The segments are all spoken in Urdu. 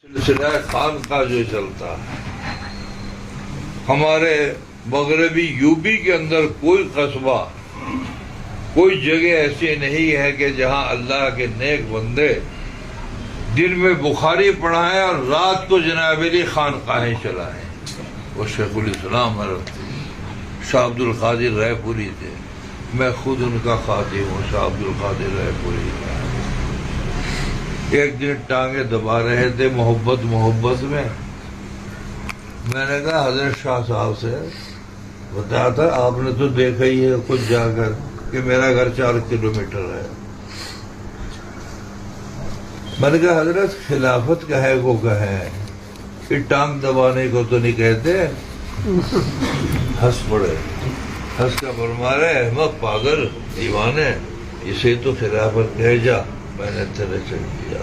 سلسلہ خانقاہ جو چلتا ہمارے مغربی یوپی کے اندر کوئی قصبہ کوئی جگہ ایسی نہیں ہے کہ جہاں اللہ کے نیک بندے دن میں بخاری پڑھائیں اور رات کو جناب علی خانقاہیں چلائیں. وہ شیخ الاسلام شاہ عبد القادر رائے پوری تھے. میں خود ان کا خادم ہوں. شاہ عبد القادر رائے پوری ایک دن ٹانگیں دبا رہے تھے محبت میں نے کہا حضرت شاہ صاحب سے بتایا تھا آپ نے تو دیکھا ہی ہے خود جا کر کہ میرا گھر 4 کلومیٹر ہے. میں نے کہا حضرت خلافت کا ہے وہ کا ہے کہ ٹانگ دبانے کو تو نہیں کہتے. ہنس پڑے. ہنس کا فرمارے احمد پاگل دیوانے اسے تو خلافت کہہ جا. میں نے تیرے چل دیا.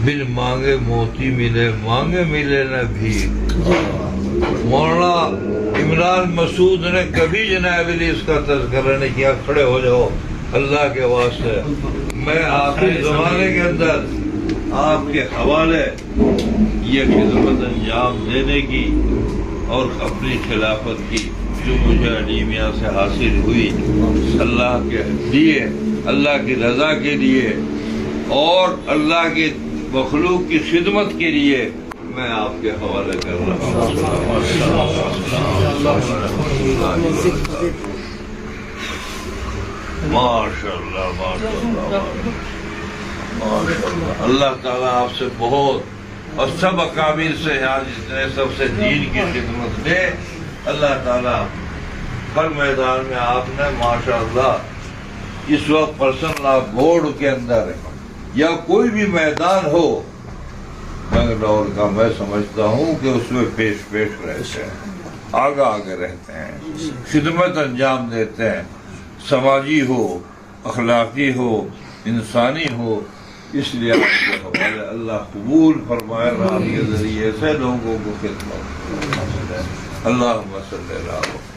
بن مانگے موتی ملے مانگے ملے نہ بھیک. مولانا عمران مسعود نے کبھی جناب علی اس کا تذکرہ نہیں کیا. کھڑے ہو جاؤ اللہ کے واسطے. میں آخری زمانے کے اندر آپ کے حوالے یہ خدمت انجام دینے کی اور اپنی خلافت کی جو مجھے علی میاں سے حاصل ہوئی اللہ کے لیے اللہ کی رضا کے لیے اور اللہ کی مخلوق کی خدمت کے لیے میں آپ کے حوالے کر رہا ہوں. ماشاء اللہ اللہ تعالیٰ آپ سے بہت اور سب اکابر سے یہاں جتنے سب سے دین کی خدمت دے. اللہ تعالیٰ ہر میدان میں آپ نے ماشاء اللہ اس وقت پرسنل لا بورڈ کے اندر یا کوئی بھی میدان ہو بنگلور کا میں سمجھتا ہوں کہ اس میں پیش رہتے ہیں آگے رہتے ہیں خدمت انجام دیتے ہیں. سماجی ہو اخلاقی ہو انسانی ہو. اس لیے آپ کے حوالے اللہ قبول فرمائے. آپ کے ذریعے سے لوگوں کو خدمت. اللہم صلی اللہ علیہ وسلم.